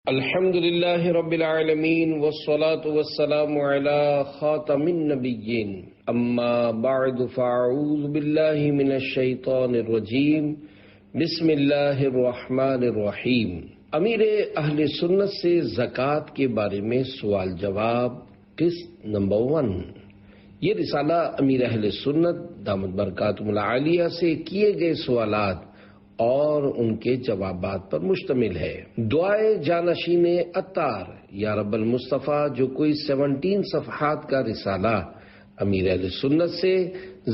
الحمد لله رب العالمين والصلاة والسلام على خاتم النبيين اما بعد فاعوذ بالله من الشیطان الرجیم بسم اللہ الرحمن الرحیم۔ امیر اہل سنت سے زکوٰۃ کے بارے میں سوال جواب قسط نمبر 1۔ یہ رسالہ امیر اہل سنت دامت برکاتہم العالیہ سے کیے گئے سوالات اور ان کے جوابات پر مشتمل ہے۔ دعائے جانشین عطار یا رب المصطفیٰ، جو کوئی 17 صفحات کا رسالہ امیر اہل سنت سے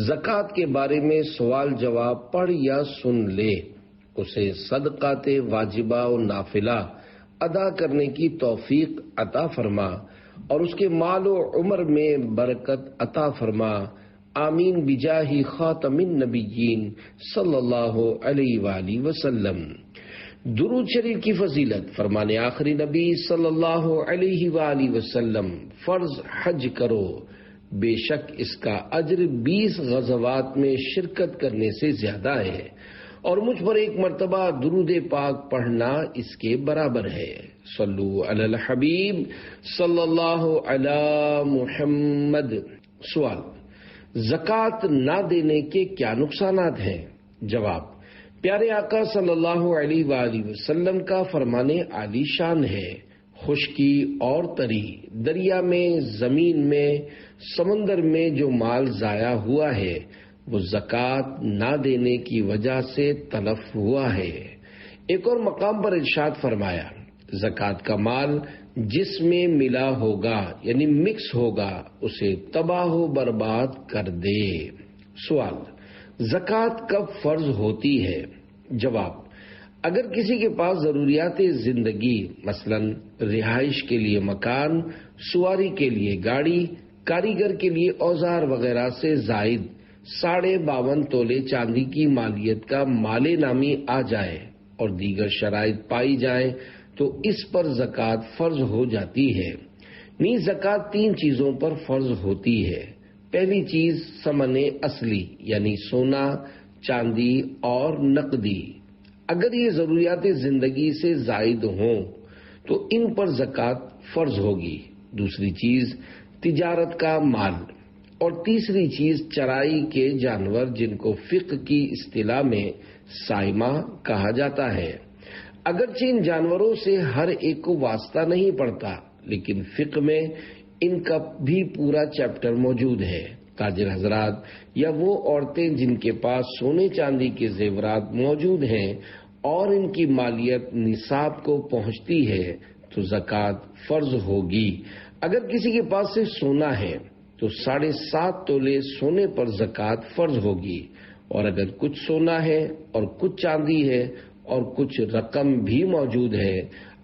زکوٰۃ کے بارے میں سوال جواب پڑھ یا سن لے، اسے صدقات واجبہ و نافلہ ادا کرنے کی توفیق عطا فرما اور اس کے مال و عمر میں برکت عطا فرما، آمین بجاہ خاتم النبیین صلی اللہ علیہ وآلہ وسلم۔ درود شریف کی فضیلت، فرمان آخری نبی صلی اللہ علیہ وآلہ وسلم، فرض حج کرو، بے شک اس کا اجر 20 غزوات میں شرکت کرنے سے زیادہ ہے، اور مجھ پر ایک مرتبہ درود پاک پڑھنا اس کے برابر ہے۔ صلو علی الحبیب صلی اللہ علی محمد۔ سوال: زکوٰۃ نہ دینے کے کیا نقصانات ہیں؟ جواب: پیارے آقا صلی اللہ علیہ وآلہ وسلم کا فرمان عالی شان ہے، خشکی اور تری، دریا میں، زمین میں، سمندر میں جو مال ضائع ہوا ہے وہ زکوٰۃ نہ دینے کی وجہ سے تلف ہوا ہے۔ ایک اور مقام پر ارشاد فرمایا، زکوٰۃ کا مال جس میں ملا ہوگا یعنی مکس ہوگا اسے تباہ و برباد کر دے۔ سوال: زکوٰۃ کب فرض ہوتی ہے؟ جواب: اگر کسی کے پاس ضروریات زندگی مثلا رہائش کے لیے مکان، سواری کے لیے گاڑی، کاریگر کے لیے اوزار وغیرہ سے زائد 52.5 تولے چاندی کی مالیت کا مال نامی آ جائے اور دیگر شرائط پائی جائیں تو اس پر زکوٰۃ فرض ہو جاتی ہے۔ نیز زکوٰۃ 3 چیزوں پر فرض ہوتی ہے۔ پہلی چیز ثمن اصلی یعنی سونا، چاندی اور نقدی، اگر یہ ضروریات زندگی سے زائد ہوں تو ان پر زکوٰۃ فرض ہوگی۔ دوسری چیز تجارت کا مال، اور تیسری چیز چرائی کے جانور جن کو فقہ کی اصطلاح میں سائمہ کہا جاتا ہے۔ اگرچہ ان جانوروں سے ہر ایک کو واسطہ نہیں پڑتا، لیکن فقہ میں ان کا بھی پورا چیپٹر موجود ہے۔ تاجر حضرات یا وہ عورتیں جن کے پاس سونے چاندی کے زیورات موجود ہیں اور ان کی مالیت نصاب کو پہنچتی ہے تو زکوٰۃ فرض ہوگی۔ اگر کسی کے پاس سے سونا ہے تو 7.5 تولے سونے پر زکوٰۃ فرض ہوگی، اور اگر کچھ سونا ہے اور کچھ چاندی ہے اور کچھ رقم بھی موجود ہے،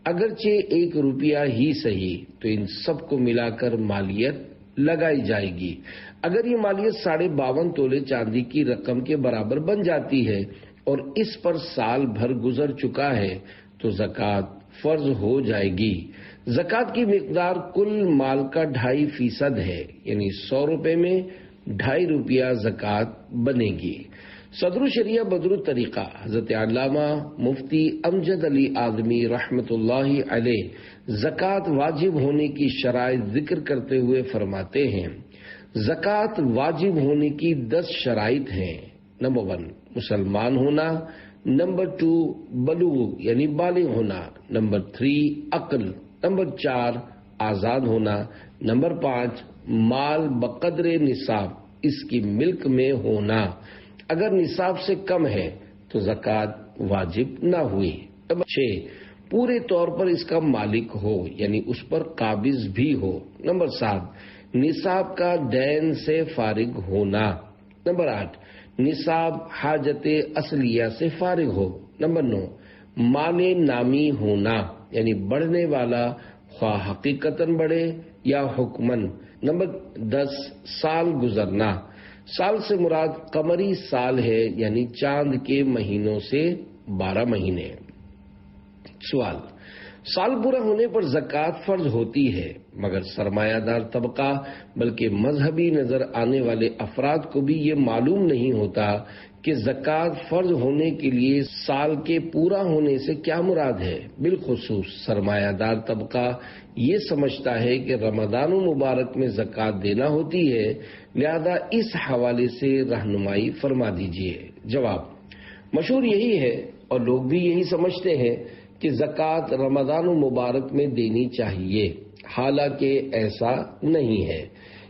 اگرچہ 1 روپیہ ہی صحیح، تو ان سب کو ملا کر مالیت لگائی جائے گی۔ اگر یہ مالیت 52.5 تولے چاندی کی رقم کے برابر بن جاتی ہے اور اس پر سال بھر گزر چکا ہے تو زکوٰۃ فرض ہو جائے گی۔ زکوٰۃ کی مقدار کل مال کا 2.5% ہے، یعنی 100 روپے میں 2.5 روپیہ زکوٰۃ بنے گی۔ صدر الشریعہ بدر الطریقہ حضرت علامہ مفتی امجد علی اعظمی رحمۃ اللہ علیہ زکوٰۃ واجب ہونے کی شرائط ذکر کرتے ہوئے فرماتے ہیں، زکوٰۃ واجب ہونے کی 10 شرائط ہیں۔ نمبر 1 مسلمان ہونا، نمبر 2 بلوغ یعنی بالغ ہونا، نمبر 3 عقل، نمبر 4 آزاد ہونا، نمبر 5 مال بقدر نصاب اس کی ملک میں ہونا، اگر نصاب سے کم ہے تو زکوٰۃ واجب نہ ہوئی۔ نمبر 6 پورے طور پر اس کا مالک ہو یعنی اس پر قابض بھی ہو۔ نمبر 7 نصاب کا دین سے فارغ ہونا۔ نمبر 8 نصاب حاجت اصلیہ سے فارغ ہو۔ نمبر 9 مال نامی ہونا یعنی بڑھنے والا، خواہ حقیقتاً بڑھے یا حکماً۔ نمبر 10 سال گزرنا، سال سے مراد قمری سال ہے یعنی چاند کے مہینوں سے 12 مہینے۔ سوال: سال پورا ہونے پر زکوٰۃ فرض ہوتی ہے، مگر سرمایہ دار طبقہ بلکہ مذہبی نظر آنے والے افراد کو بھی یہ معلوم نہیں ہوتا کہ زکوٰۃ فرض ہونے کے لیے سال کے پورا ہونے سے کیا مراد ہے۔ بالخصوص سرمایہ دار طبقہ یہ سمجھتا ہے کہ رمضان المبارک میں زکوٰۃ دینا ہوتی ہے، لہذا اس حوالے سے رہنمائی فرما دیجیے۔ جواب: مشہور یہی ہے اور لوگ بھی یہی سمجھتے ہیں کہ زکوٰۃ رمضان المبارک میں دینی چاہیے، حالانکہ ایسا نہیں ہے۔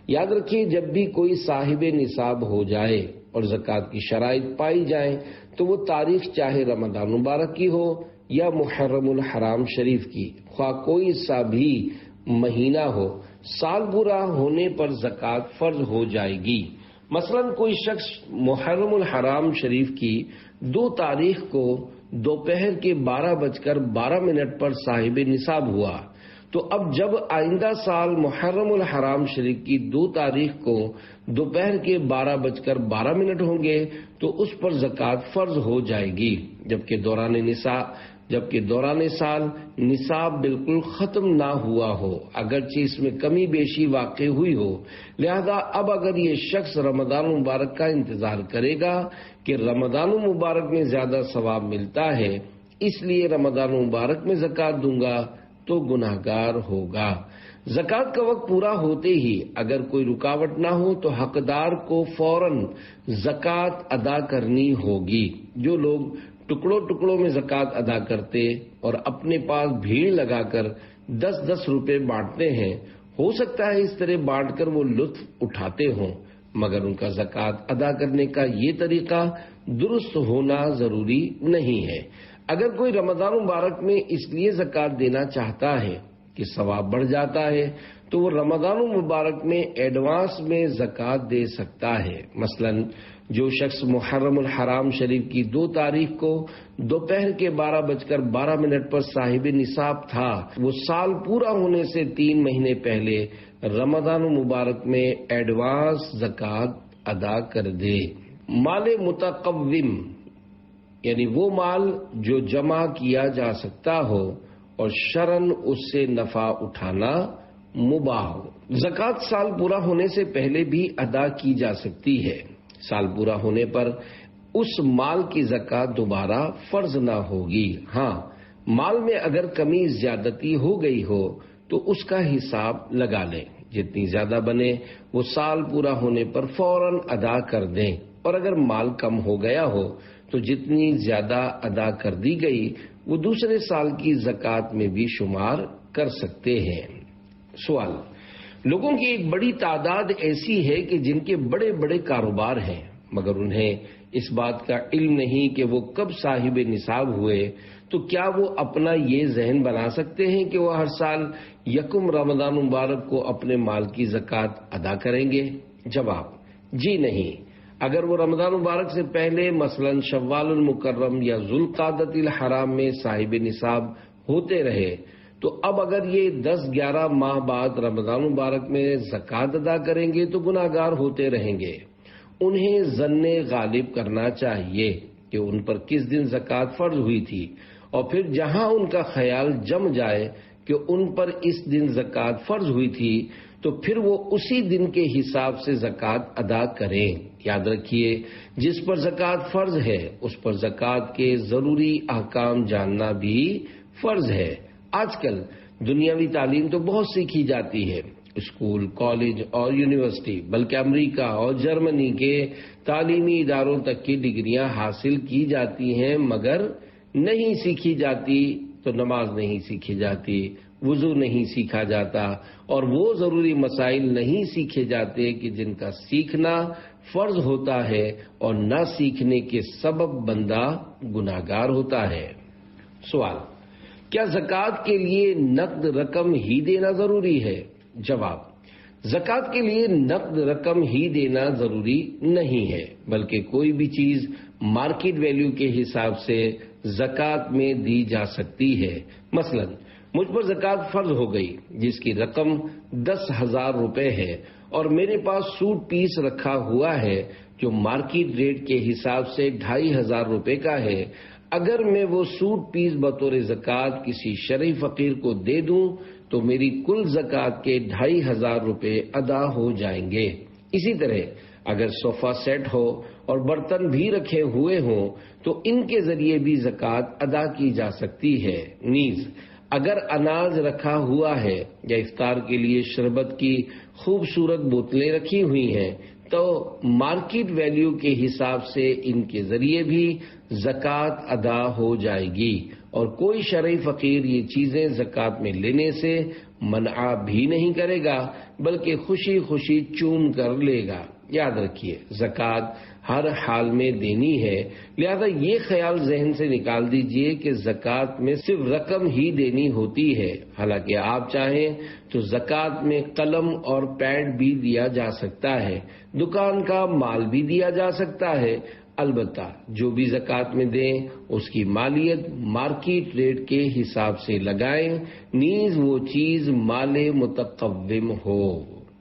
یاد رکھیے، جب بھی کوئی صاحب نصاب ہو جائے اور زکوٰۃ کی شرائط پائی جائیں تو وہ تاریخ چاہے رمضان مبارک کی ہو یا محرم الحرام شریف کی، خواہ کوئی سا بھی مہینہ ہو، سال پورا ہونے پر زکوٰۃ فرض ہو جائے گی۔ مثلا کوئی شخص محرم الحرام شریف کی 2 تاریخ کو دوپہر کے 12:12 پر صاحب نصاب ہوا، تو اب جب آئندہ سال محرم الحرام شریف کی 2 تاریخ کو دوپہر کے 12:12 ہوں گے تو اس پر زکوٰۃ فرض ہو جائے گی، جبکہ دوران سال نصاب بالکل ختم نہ ہوا ہو، اگرچہ اس میں کمی بیشی واقع ہوئی ہو۔ لہذا اب اگر یہ شخص رمضان مبارک کا انتظار کرے گا کہ رمضان مبارک میں زیادہ ثواب ملتا ہے، اس لیے رمضان مبارک میں زکوٰۃ دوں گا تو گناہگار ہوگا۔ زکوٰۃ کا وقت پورا ہوتے ہی اگر کوئی رکاوٹ نہ ہو تو حقدار کو فوراً زکوٰۃ ادا کرنی ہوگی۔ جو لوگ ٹکڑوں میں زکوٰۃ ادا کرتے اور اپنے پاس بھیڑ لگا کر 10 روپے بانٹتے ہیں، ہو سکتا ہے اس طرح بانٹ کر وہ لطف اٹھاتے ہوں، مگر ان کا زکوٰۃ ادا کرنے کا یہ طریقہ درست ہونا ضروری نہیں ہے۔ اگر کوئی رمضان مبارک میں اس لیے زکوٰۃ دینا چاہتا ہے کہ ثواب بڑھ جاتا ہے تو وہ رمضان مبارک میں ایڈوانس میں زکوٰۃ دے سکتا ہے۔ مثلا جو شخص محرم الحرام شریف کی 2 تاریخ کو دوپہر کے 12:12 پر صاحب نصاب تھا، وہ سال پورا ہونے سے 3 مہینے پہلے رمضان مبارک میں ایڈوانس زکوٰۃ ادا کر دے۔ مال متقوم یعنی وہ مال جو جمع کیا جا سکتا ہو اور شرعاً اس سے نفع اٹھانا مباح ہو۔ زکوٰۃ سال پورا ہونے سے پہلے بھی ادا کی جا سکتی ہے۔ سال پورا ہونے پر اس مال کی زکوٰۃ دوبارہ فرض نہ ہوگی۔ ہاں، مال میں اگر کمی زیادتی ہو گئی ہو تو اس کا حساب لگا لیں، جتنی زیادہ بنے وہ سال پورا ہونے پر فوراً ادا کر دیں، اور اگر مال کم ہو گیا ہو تو جتنی زیادہ ادا کر دی گئی وہ دوسرے سال کی زکوٰۃ میں بھی شمار کر سکتے ہیں۔ سوال: لوگوں کی ایک بڑی تعداد ایسی ہے کہ جن کے بڑے بڑے کاروبار ہیں، مگر انہیں اس بات کا علم نہیں کہ وہ کب صاحب نصاب ہوئے، تو کیا وہ اپنا یہ ذہن بنا سکتے ہیں کہ وہ ہر سال 1 رمضان مبارک کو اپنے مال کی زکوٰۃ ادا کریں گے؟ جواب: جی نہیں۔ اگر وہ رمضان مبارک سے پہلے مثلا شوال المکرم یا ذوالقعدۃ الحرام میں صاحب نصاب ہوتے رہے تو اب اگر یہ 10-11 ماہ بعد رمضان مبارک میں زکوٰۃ ادا کریں گے تو گناہگار ہوتے رہیں گے۔ انہیں ظن غالب کرنا چاہیے کہ ان پر کس دن زکوٰۃ فرض ہوئی تھی، اور پھر جہاں ان کا خیال جم جائے کہ ان پر اس دن زکوٰۃ فرض ہوئی تھی تو پھر وہ اسی دن کے حساب سے زکوٰۃ ادا کریں۔ یاد رکھیے، جس پر زکوٰۃ فرض ہے اس پر زکوٰۃ کے ضروری احکام جاننا بھی فرض ہے۔ آج کل دنیاوی تعلیم تو بہت سیکھی جاتی ہے، اسکول، کالج اور یونیورسٹی، بلکہ امریکہ اور جرمنی کے تعلیمی اداروں تک کی ڈگریاں حاصل کی جاتی ہیں، مگر نہیں سیکھی جاتی تو نماز نہیں سیکھی جاتی، وضو نہیں سیکھا جاتا، اور وہ ضروری مسائل نہیں سیکھے جاتے کہ جن کا سیکھنا فرض ہوتا ہے، اور نہ سیکھنے کے سبب بندہ گناہگار ہوتا ہے۔ سوال: کیا زکوٰۃ کے لیے نقد رقم ہی دینا ضروری ہے؟ جواب: زکوٰۃ کے لیے نقد رقم ہی دینا ضروری نہیں ہے، بلکہ کوئی بھی چیز مارکیٹ ویلیو کے حساب سے زکوٰۃ میں دی جا سکتی ہے۔ مثلا مجھ پر زکوٰۃ فرض ہو گئی جس کی رقم 10,000 روپے ہے، اور میرے پاس سوٹ پیس رکھا ہوا ہے جو مارکیٹ ریٹ کے حساب سے 2,500 روپے کا ہے۔ اگر میں وہ سوٹ پیس بطور زکوٰۃ کسی شرعی فقیر کو دے دوں تو میری کل زکوٰۃ کے 2,500 روپے ادا ہو جائیں گے۔ اسی طرح اگر صوفہ سیٹ ہو اور برتن بھی رکھے ہوئے ہوں تو ان کے ذریعے بھی زکوٰۃ ادا کی جا سکتی ہے۔ نیز اگر اناج رکھا ہوا ہے یا افطار کے لیے شربت کی خوبصورت بوتلیں رکھی ہوئی ہیں تو مارکیٹ ویلیو کے حساب سے ان کے ذریعے بھی زکوٰۃ ادا ہو جائے گی، اور کوئی شرعی فقیر یہ چیزیں زکوٰۃ میں لینے سے منع بھی نہیں کرے گا بلکہ خوشی خوشی چوم کر لے گا۔ یاد رکھیے زکوٰۃ ہر حال میں دینی ہے، لہذا یہ خیال ذہن سے نکال دیجئے کہ زکوٰۃ میں صرف رقم ہی دینی ہوتی ہے، حالانکہ آپ چاہیں تو زکوٰۃ میں قلم اور پیڈ بھی دیا جا سکتا ہے، دکان کا مال بھی دیا جا سکتا ہے، البتہ جو بھی زکوٰۃ میں دیں اس کی مالیت مارکیٹ ریٹ کے حساب سے لگائیں، نیز وہ چیز مال متقوم ہو۔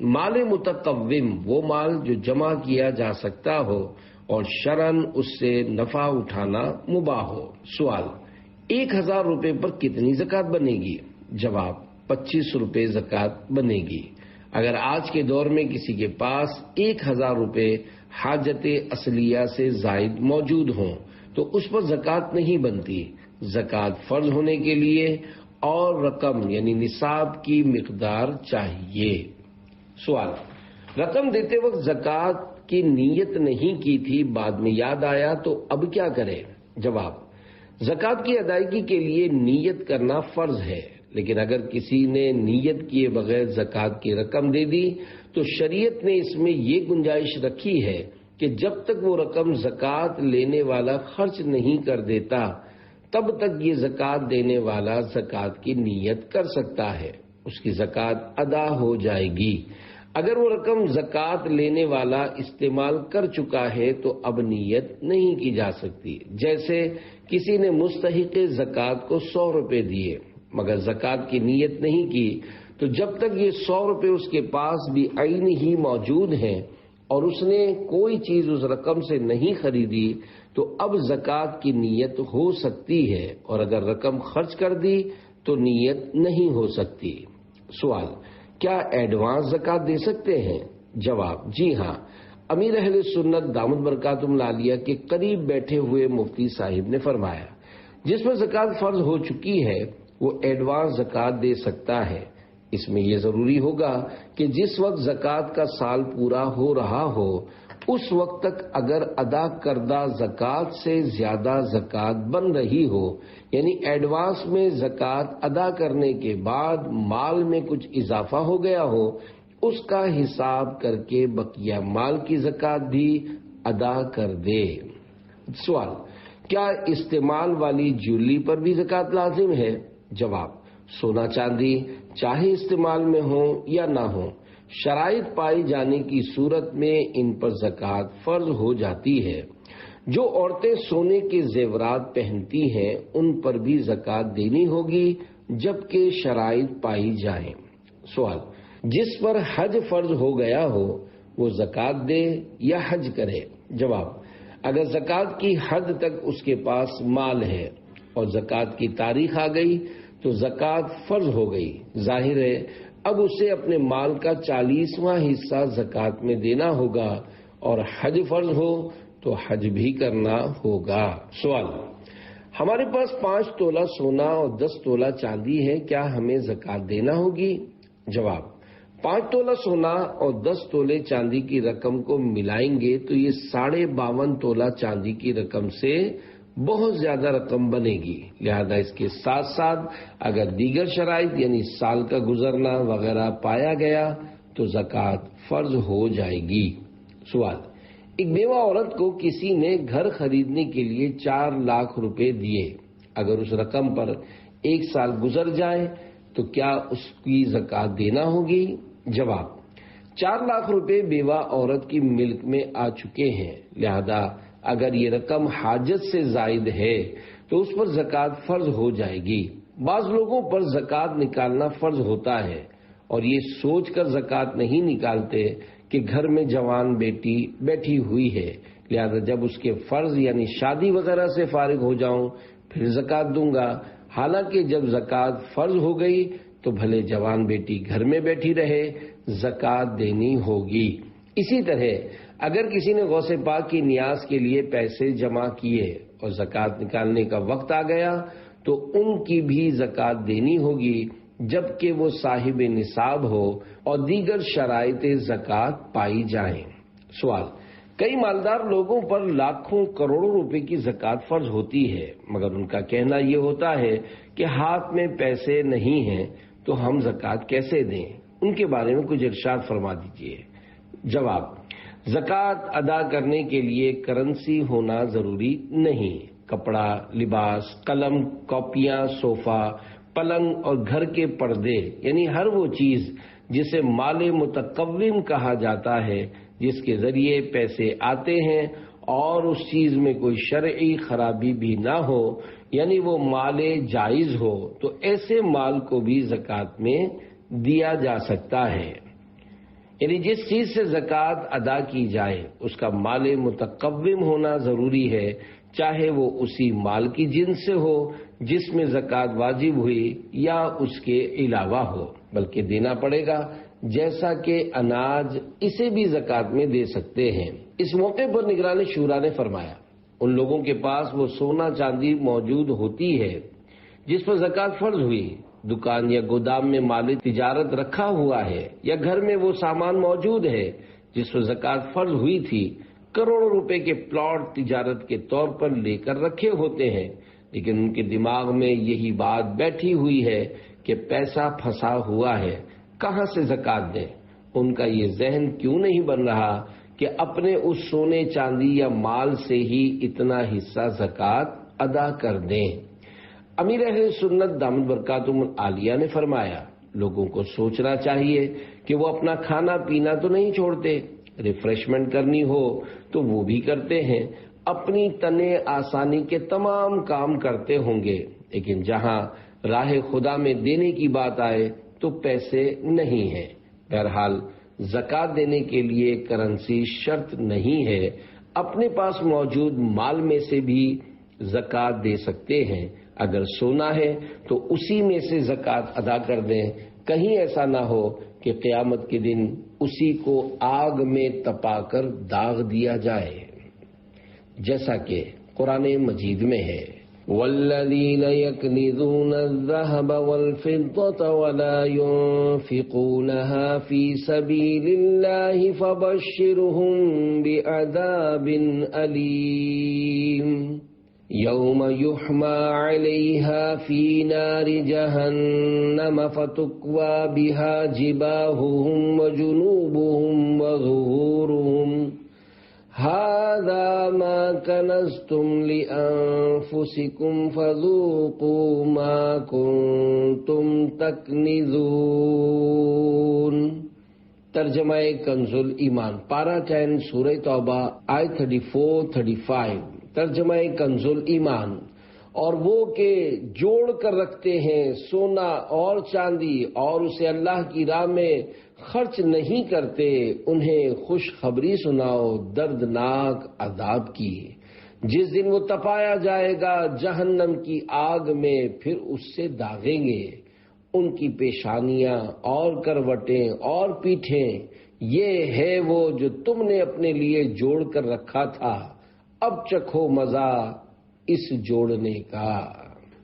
مال متقوم وہ مال جو جمع کیا جا سکتا ہو اور شرعاً اس سے نفع اٹھانا مباح ہو۔ سوال: 1000 روپے پر کتنی زکوٰۃ بنے گی؟ جواب: 25 روپے زکوٰۃ بنے گی۔ اگر آج کے دور میں کسی کے پاس 1000 روپے حاجت اصلیہ سے زائد موجود ہوں تو اس پر زکوٰۃ نہیں بنتی۔ زکوٰۃ فرض ہونے کے لیے اور رقم یعنی نصاب کی مقدار چاہیے۔ سوال: رقم دیتے وقت زکوٰۃ کی نیت نہیں کی تھی، بعد میں یاد آیا تو اب کیا کرے؟ جواب: زکوٰۃ کی ادائیگی کے لیے نیت کرنا فرض ہے، لیکن اگر کسی نے نیت کیے بغیر زکوٰۃ کی رقم دے دی تو شریعت نے اس میں یہ گنجائش رکھی ہے کہ جب تک وہ رقم زکوٰۃ لینے والا خرچ نہیں کر دیتا تب تک یہ زکوٰۃ دینے والا زکوٰۃ کی نیت کر سکتا ہے، اس کی زکوٰۃ ادا ہو جائے گی۔ اگر وہ رقم زکوٰۃ لینے والا استعمال کر چکا ہے تو اب نیت نہیں کی جا سکتی۔ جیسے کسی نے مستحق زکوٰۃ کو 100 روپے دیے مگر زکوٰۃ کی نیت نہیں کی تو جب تک یہ 100 روپے اس کے پاس بھی عین ہی موجود ہیں اور اس نے کوئی چیز اس رقم سے نہیں خریدی تو اب زکوٰۃ کی نیت ہو سکتی ہے، اور اگر رقم خرچ کر دی تو نیت نہیں ہو سکتی۔ سوال: کیا ایڈوانس زکوٰۃ دے سکتے ہیں؟ جواب: جی ہاں، امیر اہل سنت دامت برکاتہم العالیہ کے قریب بیٹھے ہوئے مفتی صاحب نے فرمایا جس پر زکوٰۃ فرض ہو چکی ہے وہ ایڈوانس زکوٰۃ دے سکتا ہے۔ اس میں یہ ضروری ہوگا کہ جس وقت زکوٰۃ کا سال پورا ہو رہا ہو اس وقت تک اگر ادا کردہ زکوٰۃ سے زیادہ زکوٰۃ بن رہی ہو، یعنی ایڈوانس میں زکوٰۃ ادا کرنے کے بعد مال میں کچھ اضافہ ہو گیا ہو، اس کا حساب کر کے بقیہ مال کی زکوٰۃ بھی ادا کر دے۔ سوال: کیا استعمال والی جویلری پر بھی زکوٰۃ لازم ہے؟ جواب: سونا چاندی چاہے استعمال میں ہو یا نہ ہو، شرائط پائی جانے کی صورت میں ان پر زکوٰۃ فرض ہو جاتی ہے۔ جو عورتیں سونے کے زیورات پہنتی ہیں ان پر بھی زکوٰۃ دینی ہوگی جبکہ شرائط پائی جائیں۔ سوال: جس پر حج فرض ہو گیا ہو وہ زکوٰۃ دے یا حج کرے؟ جواب: اگر زکوٰۃ کی حد تک اس کے پاس مال ہے اور زکوٰۃ کی تاریخ آ گئی تو زکوٰۃ فرض ہو گئی، ظاہر ہے اب اسے اپنے مال کا 40واں حصہ زکوٰۃ میں دینا ہوگا، اور حج فرض ہو تو حج بھی کرنا ہوگا۔ سوال: ہمارے پاس 5 تولہ سونا اور 10 تولہ چاندی ہے، کیا ہمیں زکوٰۃ دینا ہوگی؟ جواب: 5 تولہ سونا اور 10 تولے چاندی کی رقم کو ملائیں گے تو یہ 52.5 تولہ چاندی کی رقم سے بہت زیادہ رقم بنے گی، لہذا اس کے ساتھ ساتھ اگر دیگر شرائط یعنی سال کا گزرنا وغیرہ پایا گیا تو زکوٰۃ فرض ہو جائے گی۔ سوال: ایک بیوہ عورت کو کسی نے گھر خریدنے کے لیے 4 لاکھ روپے دیے، اگر اس رقم پر 1 سال گزر جائے تو کیا اس کی زکوٰۃ دینا ہوگی؟ جواب: 4 لاکھ روپے بیوہ عورت کی ملک میں آ چکے ہیں، لہذا اگر یہ رقم حاجت سے زائد ہے تو اس پر زکوٰۃ فرض ہو جائے گی۔ بعض لوگوں پر زکوٰۃ نکالنا فرض ہوتا ہے اور یہ سوچ کر زکوٰۃ نہیں نکالتے کہ گھر میں جوان بیٹی بیٹھی ہوئی ہے، لہذا جب اس کے فرض یعنی شادی وغیرہ سے فارغ ہو جاؤں پھر زکوٰۃ دوں گا، حالانکہ جب زکوٰۃ فرض ہو گئی تو بھلے جوان بیٹی گھر میں بیٹھی رہے، زکوٰۃ دینی ہوگی۔ اسی طرح اگر کسی نے غوث پاک کی نیاز کے لیے پیسے جمع کیے اور زکوٰۃ نکالنے کا وقت آ گیا تو ان کی بھی زکوٰۃ دینی ہوگی جبکہ وہ صاحب نصاب ہو اور دیگر شرائط زکوٰۃ پائی جائیں۔ سوال: کئی مالدار لوگوں پر لاکھوں کروڑوں روپے کی زکوٰۃ فرض ہوتی ہے، مگر ان کا کہنا یہ ہوتا ہے کہ ہاتھ میں پیسے نہیں ہیں تو ہم زکوٰۃ کیسے دیں؟ ان کے بارے میں کچھ ارشاد فرما دیجیے۔ جواب: زکوٰۃ ادا کرنے کے لیے کرنسی ہونا ضروری نہیں۔ کپڑا، لباس، قلم، کاپیاں، صوفہ، پلنگ اور گھر کے پردے، یعنی ہر وہ چیز جسے مال متقوم کہا جاتا ہے، جس کے ذریعے پیسے آتے ہیں اور اس چیز میں کوئی شرعی خرابی بھی نہ ہو، یعنی وہ مال جائز ہو، تو ایسے مال کو بھی زکوٰۃ میں دیا جا سکتا ہے۔ یعنی جس چیز سے زکوٰۃ ادا کی جائے اس کا مال متقوم ہونا ضروری ہے، چاہے وہ اسی مال کی جنس سے ہو جس میں زکوٰۃ واجب ہوئی یا اس کے علاوہ ہو، بلکہ دینا پڑے گا۔ جیسا کہ اناج، اسے بھی زکوٰۃ میں دے سکتے ہیں۔ اس موقع پر نگران شورا نے فرمایا، ان لوگوں کے پاس وہ سونا چاندی موجود ہوتی ہے جس پر زکوٰۃ فرض ہوئی، دکان یا گودام میں مال تجارت رکھا ہوا ہے، یا گھر میں وہ سامان موجود ہے جس پر زکوٰۃ فرض ہوئی تھی، کروڑوں روپے کے پلاٹ تجارت کے طور پر لے کر رکھے ہوتے ہیں، لیکن ان کے دماغ میں یہی بات بیٹھی ہوئی ہے کہ پیسہ پھنسا ہوا ہے، کہاں سے زکوٰۃ دیں؟ ان کا یہ ذہن کیوں نہیں بن رہا کہ اپنے اس سونے چاندی یا مال سے ہی اتنا حصہ زکوٰۃ ادا کر دیں؟ امیر اہل سنت دامت برکاتہم العالیہ نے فرمایا، لوگوں کو سوچنا چاہیے کہ وہ اپنا کھانا پینا تو نہیں چھوڑتے، ریفریشمنٹ کرنی ہو تو وہ بھی کرتے ہیں، اپنی تنے آسانی کے تمام کام کرتے ہوں گے، لیکن جہاں راہ خدا میں دینے کی بات آئے تو پیسے نہیں ہیں۔ بہرحال زکوٰۃ دینے کے لیے کرنسی شرط نہیں ہے، اپنے پاس موجود مال میں سے بھی زکوٰۃ دے سکتے ہیں۔ اگر سونا ہے تو اسی میں سے زکوٰۃ ادا کر دیں، کہیں ایسا نہ ہو کہ قیامت کے دن اسی کو آگ میں تپا کر داغ دیا جائے، جیسا کہ قرآن مجید میں ہے، والذین یکنزون الذہب والفضة ولا ينفقونها فی سبیل اللہ فبشرهم بعذاب علیم یوم یحمى علیہا فی نار جہنم فتکوی بہا جباہہم وجنوبہم وظہورہم هذا ما كنزتم لأنفسكم فذوقوا ما كنتم تكنزون۔ ترجمہ کنز الایمان، پارہ 10 سورہ توبہ آیت 34-35۔ ترجمہ کنز الایمان، اور وہ کہ جوڑ کر رکھتے ہیں سونا اور چاندی اور اسے اللہ کی راہ میں خرچ نہیں کرتے، انہیں خوشخبری سناؤ دردناک عذاب کی، جس دن وہ تپایا جائے گا جہنم کی آگ میں، پھر اس سے داغیں گے ان کی پیشانیاں اور کروٹیں اور پیٹھیں، یہ ہے وہ جو تم نے اپنے لیے جوڑ کر رکھا تھا، اب چکھو مزہ اس جوڑنے کا۔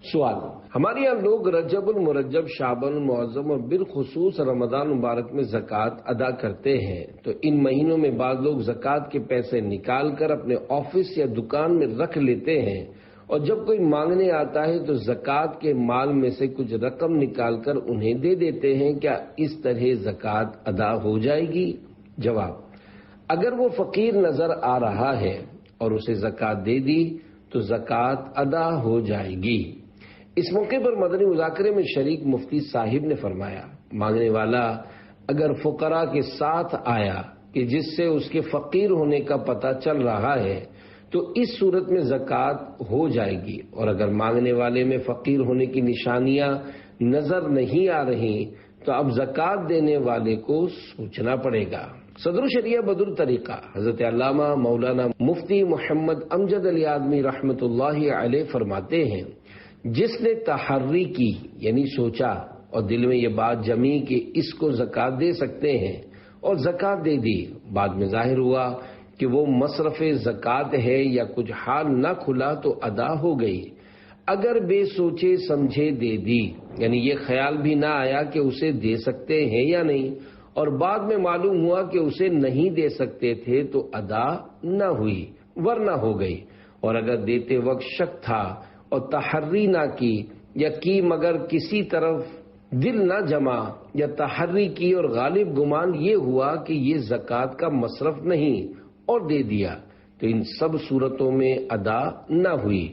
سوال: ہمارے یہاں لوگ رجب المرجب، شعبان المعظم اور بالخصوص رمضان مبارک میں زکوٰۃ ادا کرتے ہیں، تو ان مہینوں میں بعض لوگ زکوٰۃ کے پیسے نکال کر اپنے آفس یا دکان میں رکھ لیتے ہیں، اور جب کوئی مانگنے آتا ہے تو زکوٰۃ کے مال میں سے کچھ رقم نکال کر انہیں دے دیتے ہیں، کیا اس طرح زکوٰۃ ادا ہو جائے گی؟ جواب: اگر وہ فقیر نظر آ رہا ہے اور اسے زکوٰۃ دے دی تو زکوٰۃ ادا ہو جائے گی۔ اس موقع پر مدنی مذاکرے میں شریک مفتی صاحب نے فرمایا، مانگنے والا اگر فقراء کے ساتھ آیا کہ جس سے اس کے فقیر ہونے کا پتہ چل رہا ہے تو اس صورت میں زکوٰۃ ہو جائے گی، اور اگر مانگنے والے میں فقیر ہونے کی نشانیاں نظر نہیں آ رہی تو اب زکوٰۃ دینے والے کو سوچنا پڑے گا۔ صدر الشریعہ بدر طریقہ حضرت علامہ مولانا مفتی محمد امجد علی آدمی رحمۃ اللہ علیہ فرماتے ہیں، جس نے تحری کی یعنی سوچا اور دل میں یہ بات جمی کہ اس کو زکوٰۃ دے سکتے ہیں اور زکوٰۃ دے دی۔ بعد میں ظاہر ہوا کہ وہ مصرف زکوٰۃ ہے یا کچھ حال نہ کھلا تو ادا ہو گئی۔ اگر بے سوچے سمجھے دے دی، یعنی یہ خیال بھی نہ آیا کہ اسے دے سکتے ہیں یا نہیں، اور بعد میں معلوم ہوا کہ اسے نہیں دے سکتے تھے تو ادا نہ ہوئی ورنہ ہو گئی۔ اور اگر دیتے وقت شک تھا اور تحری نہ کی یا کی مگر کسی طرف دل نہ جما، یا تحری کی اور غالب گمان یہ ہوا کہ یہ زکوٰۃ کا مصرف نہیں اور دے دیا، تو ان سب صورتوں میں ادا نہ ہوئی،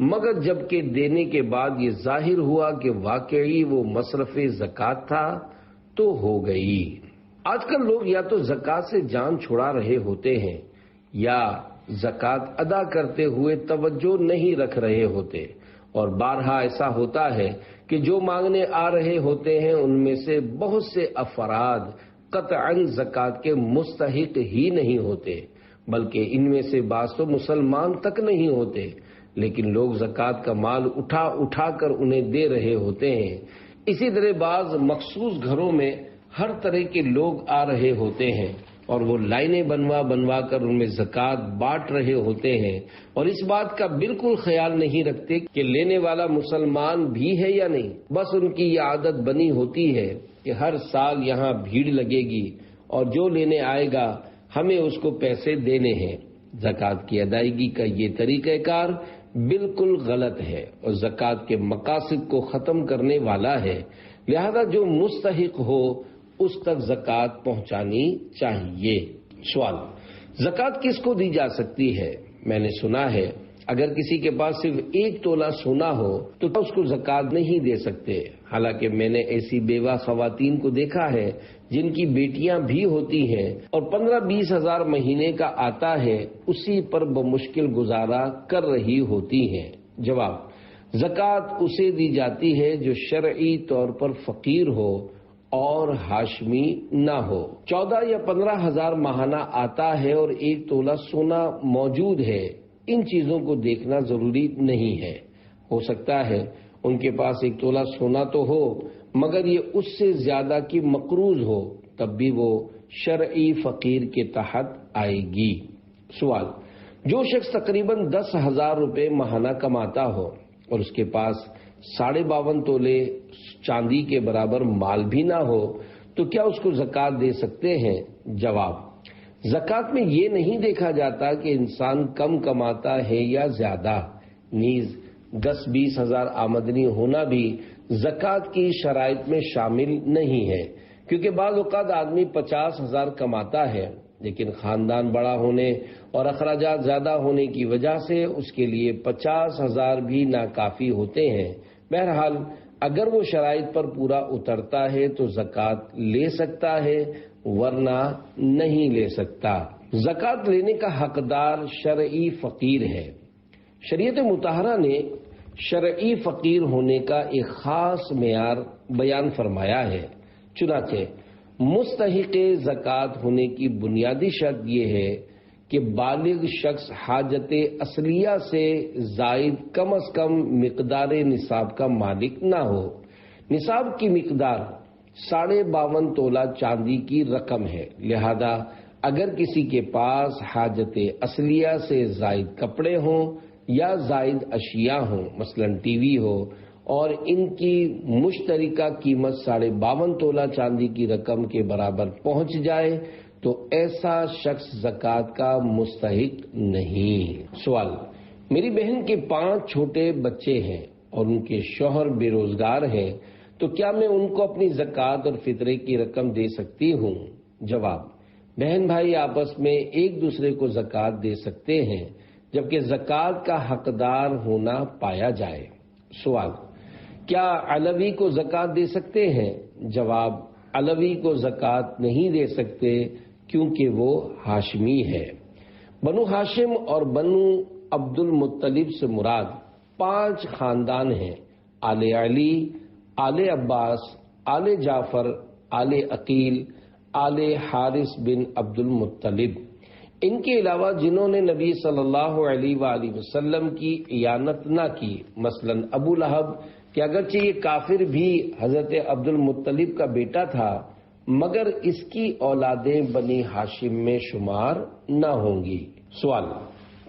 مگر جب کہ دینے کے بعد یہ ظاہر ہوا کہ واقعی وہ مصرف زکوٰۃ تھا تو ہو گئی۔ آج کل لوگ یا تو زکوٰۃ سے جان چھڑا رہے ہوتے ہیں یا زکوٰۃ ادا کرتے ہوئے توجہ نہیں رکھ رہے ہوتے، اور بارہا ایسا ہوتا ہے کہ جو مانگنے آ رہے ہوتے ہیں ان میں سے بہت سے افراد قطعاً زکوٰۃ کے مستحق ہی نہیں ہوتے، بلکہ ان میں سے بعض تو مسلمان تک نہیں ہوتے، لیکن لوگ زکوٰۃ کا مال اٹھا اٹھا کر انہیں دے رہے ہوتے ہیں۔ اسی طرح بعض مخصوص گھروں میں ہر طرح کے لوگ آ رہے ہوتے ہیں اور وہ لائنیں بنوا کر ان میں زکوٰۃ بانٹ رہے ہوتے ہیں، اور اس بات کا بالکل خیال نہیں رکھتے کہ لینے والا مسلمان بھی ہے یا نہیں۔ بس ان کی یہ عادت بنی ہوتی ہے کہ ہر سال یہاں بھیڑ لگے گی اور جو لینے آئے گا ہمیں اس کو پیسے دینے ہیں۔ زکوٰۃ کی ادائیگی کا یہ طریقہ کار بالکل غلط ہے اور زکوٰۃ کے مقاصد کو ختم کرنے والا ہے، لہذا جو مستحق ہو اس تک زکوٰۃ پہنچانی چاہیے۔ سوال: زکوٰۃ کس کو دی جا سکتی ہے؟ میں نے سنا ہے اگر کسی کے پاس صرف 1 تولہ سونا ہو تو اس کو زکوٰۃ نہیں دے سکتے، حالانکہ میں نے ایسی بیوہ خواتین کو دیکھا ہے جن کی بیٹیاں بھی ہوتی ہیں اور 15-20 ہزار مہینے کا آتا ہے، اسی پر بمشکل گزارا کر رہی ہوتی ہیں۔ جواب: زکوٰۃ اسے دی جاتی ہے جو شرعی طور پر فقیر ہو اور ہاشمی نہ ہو۔ 14 یا 15 ہزار ماہانہ آتا ہے اور 1 تولہ سونا موجود ہے، ان چیزوں کو دیکھنا ضروری نہیں ہے۔ ہو سکتا ہے ان کے پاس 1 تولہ سونا تو ہو مگر یہ اس سے زیادہ کی مقروض ہو، تب بھی وہ شرعی فقیر کے تحت آئے گی۔ سوال: جو شخص تقریباً 10,000 روپے ماہانہ کماتا ہو اور اس کے پاس 52.5 تولے چاندی کے برابر مال بھی نہ ہو تو کیا اس کو زکوٰۃ دے سکتے ہیں؟ جواب: زکوٰۃ میں یہ نہیں دیکھا جاتا کہ انسان کم کماتا ہے یا زیادہ، نیز 10-20 ہزار آمدنی ہونا بھی زکوٰۃ کی شرائط میں شامل نہیں ہے، کیونکہ بعض اوقات آدمی 50 ہزار کماتا ہے لیکن خاندان بڑا ہونے اور اخراجات زیادہ ہونے کی وجہ سے اس کے لیے 50 ہزار بھی ناکافی ہوتے ہیں۔ بہرحال اگر وہ شرائط پر پورا اترتا ہے تو زکوٰۃ لے سکتا ہے ورنہ نہیں لے سکتا۔ زکوٰۃ لینے کا حقدار شرعی فقیر ہے۔ شریعت مطہرہ نے شرعی فقیر ہونے کا ایک خاص معیار بیان فرمایا ہے، چنانچہ مستحق زکوٰۃ ہونے کی بنیادی شرط یہ ہے کہ بالغ شخص حاجت اصلیہ سے زائد کم از کم مقدار نصاب کا مالک نہ ہو۔ نصاب کی مقدار 52.5 تولہ چاندی کی رقم ہے، لہذا اگر کسی کے پاس حاجت اصلیہ سے زائد کپڑے ہوں یا زائد اشیاء ہوں، مثلا ٹی وی ہو، اور ان کی مشترکہ قیمت 52.5 تولہ چاندی کی رقم کے برابر پہنچ جائے تو ایسا شخص زکوٰۃ کا مستحق نہیں۔ سوال: میری بہن کے 5 چھوٹے بچے ہیں اور ان کے شوہر بے روزگار ہیں، تو کیا میں ان کو اپنی زکوٰۃ اور فطرے کی رقم دے سکتی ہوں؟ جواب: بہن بھائی آپس میں ایک دوسرے کو زکوٰۃ دے سکتے ہیں جبکہ زکوٰۃ کا حقدار ہونا پایا جائے۔ سوال: کیا علوی کو زکوٰۃ دے سکتے ہیں؟ جواب: علوی کو زکوٰۃ نہیں دے سکتے کیونکہ وہ ہاشمی ہے۔ بنو ہاشم اور بنو عبد المطلب سے مراد 5 خاندان ہیں: آل علی، آل عباس، آل جعفر، آل عقیل، آل حارث بن عبد المطلب۔ ان کے علاوہ جنہوں نے نبی صلی اللہ علیہ وآلہ وسلم کی اعانت نہ کی، مثلا ابو لہب کہ اگرچہ یہ کافر بھی حضرت عبد المطلب کا بیٹا تھا مگر اس کی اولادیں بنی ہاشم میں شمار نہ ہوں گی۔ سوال: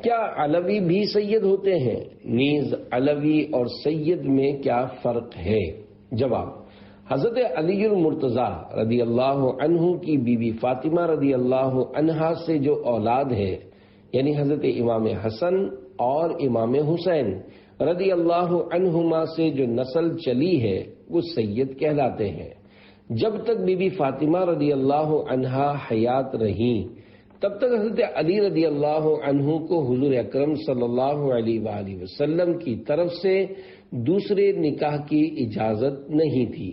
کیا علوی بھی سید ہوتے ہیں؟ نیز علوی اور سید میں کیا فرق ہے؟ جواب: حضرت علی المرتضیٰ رضی اللہ عنہ کی بیوی فاطمہ رضی اللہ عنہا سے جو اولاد ہے، یعنی حضرت امام حسن اور امام حسین رضی اللہ عنہما سے جو نسل چلی ہے وہ سید کہلاتے ہیں۔ جب تک بی بی فاطمہ رضی اللہ عنہا حیات رہیں تب تک حضرت علی رضی اللہ عنہ کو حضور اکرم صلی اللہ علیہ وآلہ وسلم کی طرف سے دوسرے نکاح کی اجازت نہیں تھی۔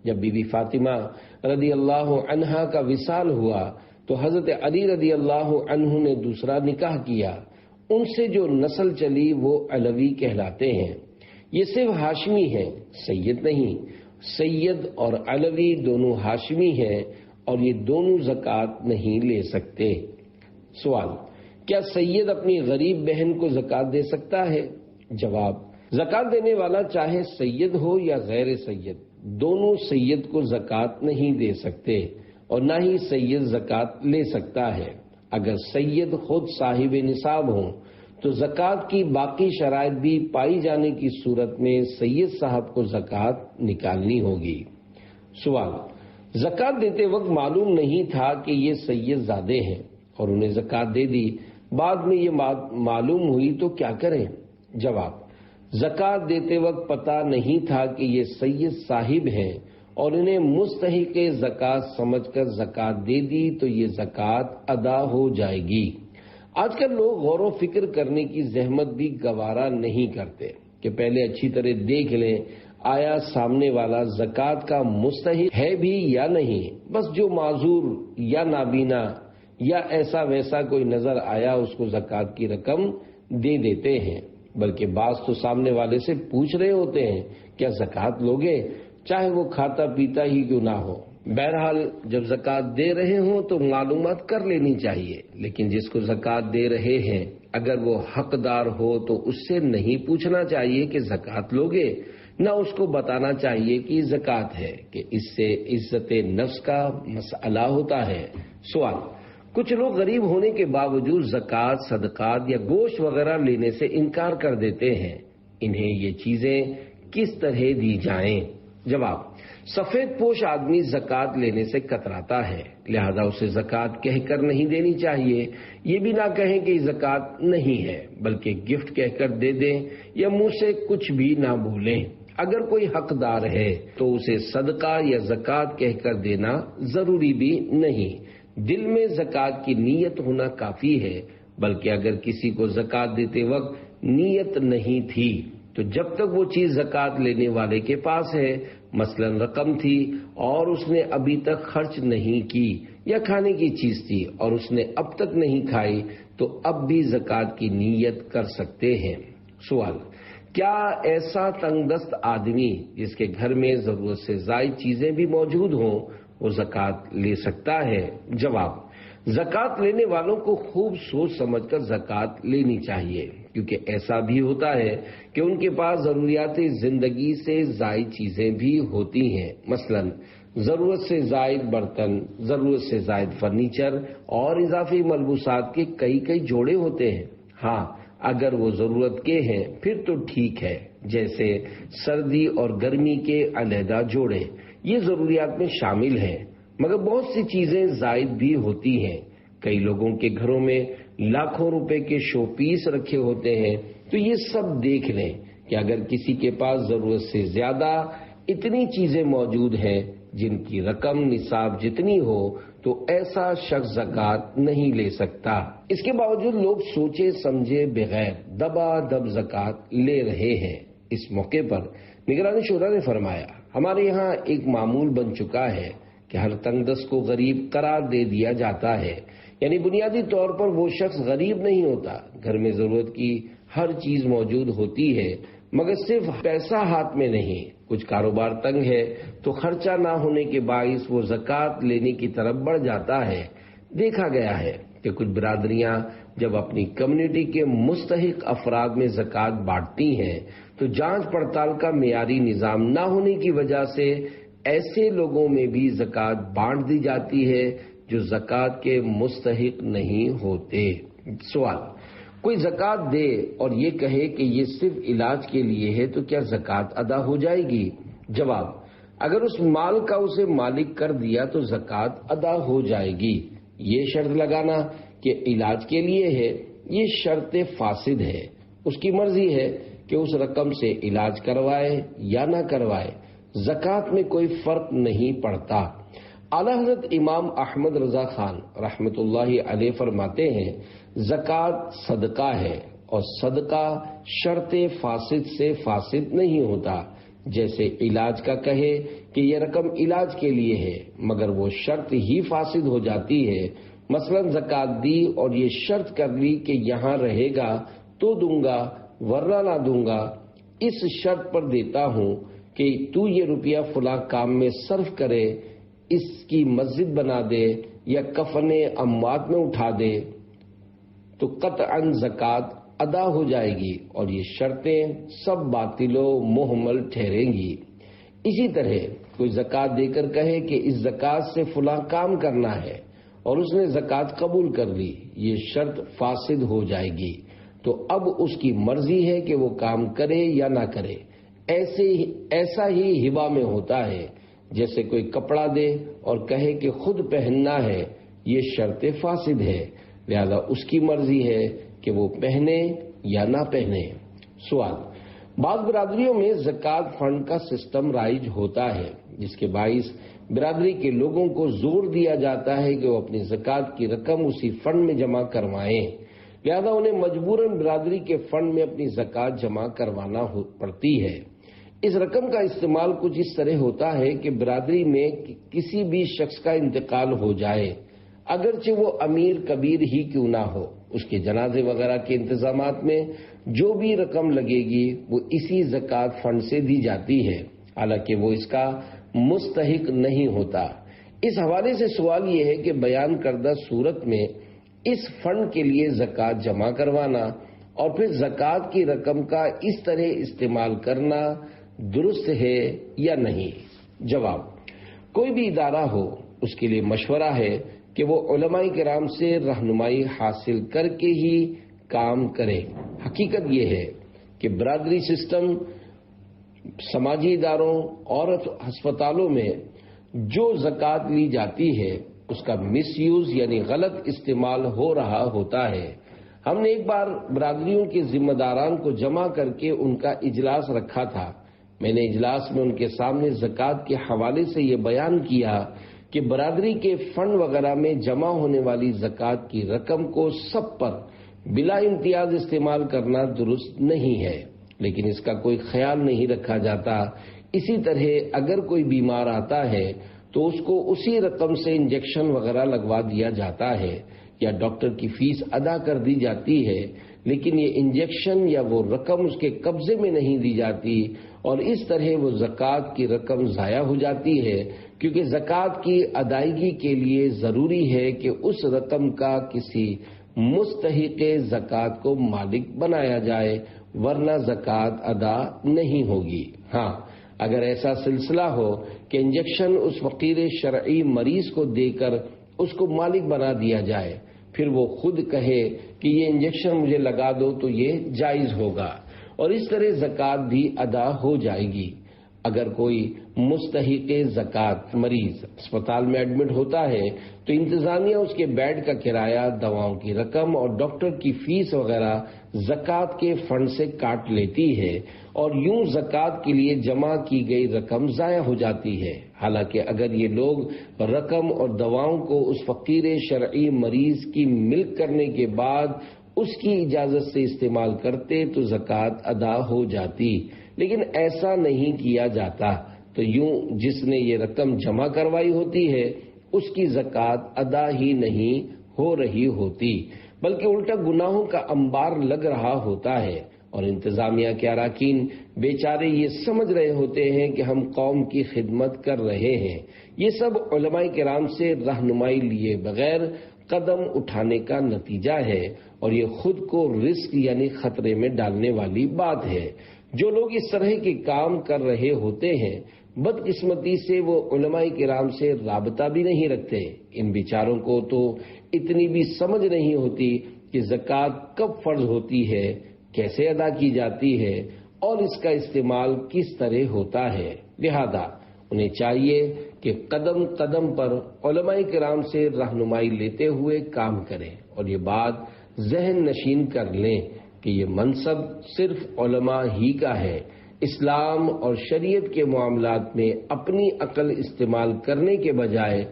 جب بی بی فاطمہ رضی اللہ عنہا کا وصال ہوا تو حضرت علی رضی اللہ عنہ نے دوسرا نکاح کیا، ان سے جو نسل چلی وہ علوی کہلاتے ہیں۔ یہ صرف ہاشمی ہیں، سید نہیں۔ سید اور علوی دونوں ہاشمی ہیں اور یہ دونوں زکوٰۃ نہیں لے سکتے۔ سوال: کیا سید اپنی غریب بہن کو زکوٰۃ دے سکتا ہے؟ جواب: زکوٰۃ دینے والا چاہے سید ہو یا غیر سید، دونوں سید کو زکوٰۃ نہیں دے سکتے اور نہ ہی سید زکوٰۃ لے سکتا ہے۔ اگر سید خود صاحب نصاب ہوں تو زکوٰۃ کی باقی شرائط بھی پائی جانے کی صورت میں سید صاحب کو زکوٰۃ نکالنی ہوگی۔ سوال: زکوٰۃ دیتے وقت معلوم نہیں تھا کہ یہ سید زادے ہیں اور انہیں زکوٰۃ دے دی، بعد میں یہ معلوم ہوئی تو کیا کریں؟ جواب: زکوٰۃ دیتے وقت پتہ نہیں تھا کہ یہ سید صاحب ہیں اور انہیں مستحق زکوٰۃ سمجھ کر زکوٰۃ دے دی تو یہ زکوٰۃ ادا ہو جائے گی۔ آج کل لوگ غور و فکر کرنے کی زحمت بھی گوارا نہیں کرتے کہ پہلے اچھی طرح دیکھ لیں آیا سامنے والا زکوٰۃ کا مستحق ہے بھی یا نہیں۔ بس جو معذور یا نابینا یا ایسا ویسا کوئی نظر آیا اس کو زکوٰۃ کی رقم دے دیتے ہیں، بلکہ بعض تو سامنے والے سے پوچھ رہے ہوتے ہیں کیا زکوٰۃ لوگے، چاہے وہ کھاتا پیتا ہی کیوں نہ ہو۔ بہرحال جب زکوٰۃ دے رہے ہوں تو معلومات کر لینی چاہیے، لیکن جس کو زکوٰۃ دے رہے ہیں اگر وہ حقدار ہو تو اس سے نہیں پوچھنا چاہیے کہ زکوٰۃ لوگے، نہ اس کو بتانا چاہیے کہ زکوٰۃ ہے، کہ اس سے عزت نفس کا مسئلہ ہوتا ہے۔ سوال: کچھ لوگ غریب ہونے کے باوجود زکوٰۃ، صدقات یا گوشت وغیرہ لینے سے انکار کر دیتے ہیں، انہیں یہ چیزیں کس طرح دی جائیں؟ جواب: سفید پوش آدمی زکوٰۃ لینے سے کتراتا ہے، لہذا اسے زکوٰۃ کہہ کر نہیں دینی چاہیے۔ یہ بھی نہ کہیں کہ زکوٰۃ نہیں ہے، بلکہ گفٹ کہہ کر دے دیں یا منہ سے کچھ بھی نہ بولیں۔ اگر کوئی حقدار ہے تو اسے صدقہ یا زکوٰۃ کہہ کر دینا ضروری بھی نہیں، دل میں زکوٰۃ کی نیت ہونا کافی ہے، بلکہ اگر کسی کو زکوٰۃ دیتے وقت نیت نہیں تھی تو جب تک وہ چیز زکوٰۃ لینے والے کے پاس ہے، مثلا رقم تھی اور اس نے ابھی تک خرچ نہیں کی، یا کھانے کی چیز تھی اور اس نے اب تک نہیں کھائی، تو اب بھی زکوٰۃ کی نیت کر سکتے ہیں۔ سوال: کیا ایسا تنگ دست آدمی جس کے گھر میں ضرورت سے زائد چیزیں بھی موجود ہوں وہ زکوٰۃ لے سکتا ہے؟ جواب: زکوٰۃ لینے والوں کو خوب سوچ سمجھ کر زکوٰۃ لینی چاہیے، کیونکہ ایسا بھی ہوتا ہے کہ ان کے پاس ضروریات زندگی سے زائد چیزیں بھی ہوتی ہیں، مثلا ضرورت سے زائد برتن، ضرورت سے زائد فرنیچر اور اضافی ملبوسات کے کئی جوڑے ہوتے ہیں۔ ہاں اگر وہ ضرورت کے ہیں پھر تو ٹھیک ہے، جیسے سردی اور گرمی کے علیحدہ جوڑے، یہ ضروریات میں شامل ہیں، مگر بہت سی چیزیں زائد بھی ہوتی ہیں۔ کئی لوگوں کے گھروں میں لاکھوں روپے کے شو پیس رکھے ہوتے ہیں، تو یہ سب دیکھ لیں کہ اگر کسی کے پاس ضرورت سے زیادہ اتنی چیزیں موجود ہیں جن کی رقم نصاب جتنی ہو تو ایسا شخص زکوٰۃ نہیں لے سکتا۔ اس کے باوجود لوگ سوچے سمجھے بغیر دبا دب زکوٰۃ لے رہے ہیں۔ اس موقع پر نگران شورا نے فرمایا، ہمارے یہاں ایک معمول بن چکا ہے کہ ہر تنگدست کو غریب قرار دے دیا جاتا ہے، یعنی بنیادی طور پر وہ شخص غریب نہیں ہوتا، گھر میں ضرورت کی ہر چیز موجود ہوتی ہے، مگر صرف پیسہ ہاتھ میں نہیں، کچھ کاروبار تنگ ہے تو خرچہ نہ ہونے کے باعث وہ زکوٰۃ لینے کی طرف بڑھ جاتا ہے۔ دیکھا گیا ہے کہ کچھ برادریاں جب اپنی کمیونٹی کے مستحق افراد میں زکوٰۃ بانٹتی ہیں تو جانچ پڑتال کا معیاری نظام نہ ہونے کی وجہ سے ایسے لوگوں میں بھی زکوٰۃ بانٹ دی جاتی ہے جو زکوٰۃ کے مستحق نہیں ہوتے۔ سوال: کوئی زکوٰۃ دے اور یہ کہے کہ یہ صرف علاج کے لیے ہے تو کیا زکوٰۃ ادا ہو جائے گی؟ جواب: اگر اس مال کا اسے مالک کر دیا تو زکوٰۃ ادا ہو جائے گی۔ یہ شرط لگانا کہ علاج کے لیے ہے، یہ شرط فاسد ہے۔ اس کی مرضی ہے کہ اس رقم سے علاج کروائے یا نہ کروائے، زکوٰۃ میں کوئی فرق نہیں پڑتا۔ اعلیٰ حضرت امام احمد رضا خان رحمۃ اللہ علیہ فرماتے ہیں، زکوٰۃ صدقہ ہے اور صدقہ شرط فاسد سے فاسد نہیں ہوتا۔ جیسے علاج کا کہے کہ یہ رقم علاج کے لیے ہے مگر وہ شرط ہی فاسد ہو جاتی ہے۔ مثلا زکوٰۃ دی اور یہ شرط کر لی کہ یہاں رہے گا تو دوں گا ورنہ نہ دوں گا، اس شرط پر دیتا ہوں کہ تو یہ روپیہ فلاں کام میں صرف کرے، اس کی مسجد بنا دے یا کفن اموات میں اٹھا دے، تو قطعاً زکوٰۃ ادا ہو جائے گی اور یہ شرطیں سب باطل و محمل ٹھہریں گی۔ اسی طرح کوئی زکوٰۃ دے کر کہے کہ اس زکوٰۃ سے فلاں کام کرنا ہے اور اس نے زکوٰۃ قبول کر لی، یہ شرط فاسد ہو جائے گی۔ تو اب اس کی مرضی ہے کہ وہ کام کرے یا نہ کرے۔ ایسا ہی ہبہ میں ہوتا ہے، جیسے کوئی کپڑا دے اور کہے کہ خود پہننا ہے، یہ شرط فاسد ہے، لہذا اس کی مرضی ہے کہ وہ پہنے یا نہ پہنے۔ سوال: بعض برادریوں میں زکوٰۃ فنڈ کا سسٹم رائج ہوتا ہے جس کے باعث برادری کے لوگوں کو زور دیا جاتا ہے کہ وہ اپنی زکوٰۃ کی رقم اسی فنڈ میں جمع کروائیں، لہذا انہیں مجبوراً برادری کے فنڈ میں اپنی زکوٰۃ جمع کروانا پڑتی ہے۔ اس رقم کا استعمال کچھ اس طرح ہوتا ہے کہ برادری میں کسی بھی شخص کا انتقال ہو جائے، اگرچہ وہ امیر کبیر ہی کیوں نہ ہو، اس کے جنازے وغیرہ کے انتظامات میں جو بھی رقم لگے گی وہ اسی زکوٰۃ فنڈ سے دی جاتی ہے، حالانکہ وہ اس کا مستحق نہیں ہوتا۔ اس حوالے سے سوال یہ ہے کہ بیان کردہ صورت میں اس فنڈ کے لیے زکوٰۃ جمع کروانا اور پھر زکوٰۃ کی رقم کا اس طرح استعمال کرنا درست ہے یا نہیں؟ جواب: کوئی بھی ادارہ ہو اس کے لیے مشورہ ہے کہ وہ علماء کرام سے رہنمائی حاصل کر کے ہی کام کرے۔ حقیقت یہ ہے کہ برادری سسٹم، سماجی اداروں اور ہسپتالوں میں جو زکوٰۃ لی جاتی ہے اس کا مس یوز یعنی غلط استعمال ہو رہا ہوتا ہے۔ ہم نے ایک بار برادریوں کے ذمہ داران کو جمع کر کے ان کا اجلاس رکھا تھا۔ میں نے اجلاس میں ان کے سامنے زکوٰۃ کے حوالے سے یہ بیان کیا کہ برادری کے فنڈ وغیرہ میں جمع ہونے والی زکوٰۃ کی رقم کو سب پر بلا امتیاز استعمال کرنا درست نہیں ہے، لیکن اس کا کوئی خیال نہیں رکھا جاتا۔ اسی طرح اگر کوئی بیمار آتا ہے تو اس کو اسی رقم سے انجیکشن وغیرہ لگوا دیا جاتا ہے یا ڈاکٹر کی فیس ادا کر دی جاتی ہے، لیکن یہ انجیکشن یا وہ رقم اس کے قبضے میں نہیں دی جاتی اور اس طرح وہ زکوٰۃ کی رقم ضائع ہو جاتی ہے، کیونکہ زکوٰۃ کی ادائیگی کے لیے ضروری ہے کہ اس رقم کا کسی مستحق زکوٰۃ کو مالک بنایا جائے، ورنہ زکوٰۃ ادا نہیں ہوگی۔ ہاں، اگر ایسا سلسلہ ہو کہ انجیکشن اس فقیر شرعی مریض کو دے کر اس کو مالک بنا دیا جائے، پھر وہ خود کہے کہ یہ انجیکشن مجھے لگا دو تو یہ جائز ہوگا اور اس طرح زکوٰۃ بھی ادا ہو جائے گی۔ اگر کوئی مستحق زکوٰۃ مریض اسپتال میں ایڈمٹ ہوتا ہے تو انتظامیہ اس کے بیڈ کا کرایہ، دواؤں کی رقم اور ڈاکٹر کی فیس وغیرہ زکوٰۃ کے فنڈ سے کاٹ لیتی ہے اور یوں زکوٰۃ کے لیے جمع کی گئی رقم ضائع ہو جاتی ہے۔ حالانکہ اگر یہ لوگ رقم اور دواؤں کو اس فقیر شرعی مریض کی ملک کرنے کے بعد اس کی اجازت سے استعمال کرتے تو زکوٰۃ ادا ہو جاتی، لیکن ایسا نہیں کیا جاتا، تو یوں جس نے یہ رقم جمع کروائی ہوتی ہے اس کی زکوٰۃ ادا ہی نہیں ہو رہی ہوتی، بلکہ الٹا گناہوں کا انبار لگ رہا ہوتا ہے اور انتظامیہ کے اراکین بیچارے یہ سمجھ رہے ہوتے ہیں کہ ہم قوم کی خدمت کر رہے ہیں۔ یہ سب علماء کرام سے رہنمائی لیے بغیر قدم اٹھانے کا نتیجہ ہے اور یہ خود کو رسک یعنی خطرے میں ڈالنے والی بات ہے۔ جو لوگ اس طرح کے کام کر رہے ہوتے ہیں بدقسمتی سے وہ علماء کرام سے رابطہ بھی نہیں رکھتے۔ ان بیچاروں کو تو اتنی بھی سمجھ نہیں ہوتی کہ زکوٰۃ کب فرض ہوتی ہے، کیسے ادا کی جاتی ہے اور اس کا استعمال کس طرح ہوتا ہے۔ لہذا انہیں چاہیے کہ قدم قدم پر علماء کرام سے رہنمائی لیتے ہوئے کام کریں اور یہ بات ذہن نشین کر لیں کہ یہ منصب صرف علماء ہی کا ہے۔ اسلام اور شریعت کے معاملات میں اپنی عقل استعمال کرنے کے بجائے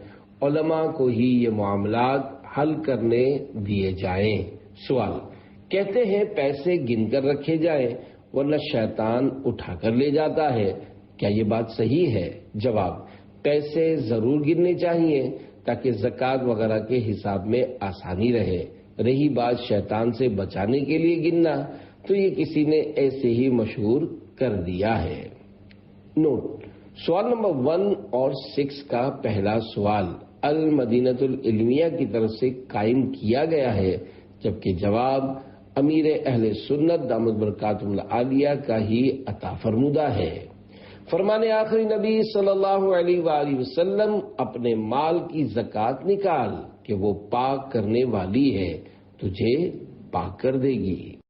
علماء کو ہی یہ معاملات حل کرنے دیے جائیں۔ سوال، کہتے ہیں پیسے گن کر رکھے جائیں ورنہ شیطان اٹھا کر لے جاتا ہے، کیا یہ بات صحیح ہے؟ جواب، پیسے ضرور گننے چاہیے تاکہ زکوٰۃ وغیرہ کے حساب میں آسانی رہے۔ رہی بات شیطان سے بچانے کے لیے گننا، تو یہ کسی نے ایسے ہی مشہور کر دیا ہے۔ نوٹ: سوال نمبر 1 اور 6 کا پہلا سوال المدینۃ العلمیہ کی طرف سے قائم کیا گیا ہے، جبکہ جواب امیر اہل سنت دامت برکاتہ العالیہ کا ہی عطا فرمودہ ہے۔ فرمان آخری نبی صلی اللہ علیہ وآلہ وسلم، اپنے مال کی زکوٰۃ نکال کہ وہ پاک کرنے والی ہے، تجھے پاک کر دے گی۔